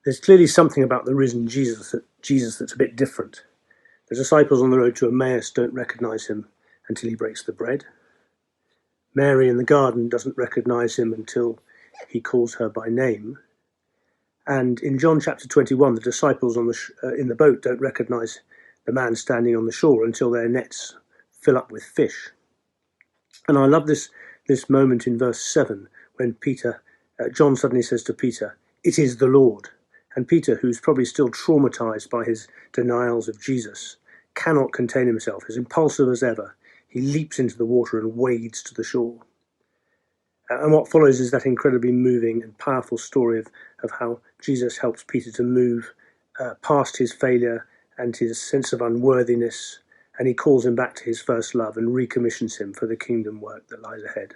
There's clearly something about the risen Jesus that's a bit different. The disciples on the road to Emmaus don't recognise him until he breaks the bread. Mary in the garden doesn't recognise him until he calls her by name. And in John chapter 21, the disciples in the boat don't recognise the man standing on the shore until their nets fill up with fish. And I love this moment in verse 7 when John suddenly says to Peter, "It is the Lord." And Peter, who's probably still traumatized by his denials of Jesus, cannot contain himself. As impulsive as ever, he leaps into the water and wades to the shore. And what follows is that incredibly moving and powerful story of how Jesus helps Peter to move past his failure and his sense of unworthiness, and he calls him back to his first love and recommissions him for the kingdom work that lies ahead.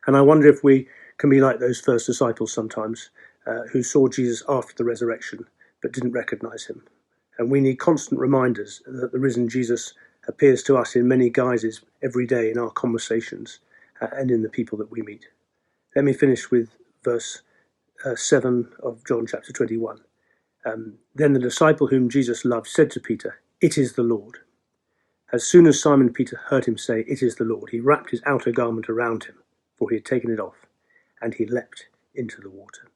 And I wonder if we can be like those first disciples sometimes, who saw Jesus after the resurrection but didn't recognize him. And we need constant reminders that the risen Jesus appears to us in many guises every day in our conversations and in the people that we meet. Let me finish with verse 7 of John chapter 21. Then the disciple whom Jesus loved said to Peter, "It is the Lord." As soon as Simon Peter heard him say, "It is the Lord," he wrapped his outer garment around him, for he had taken it off, and he leapt into the water.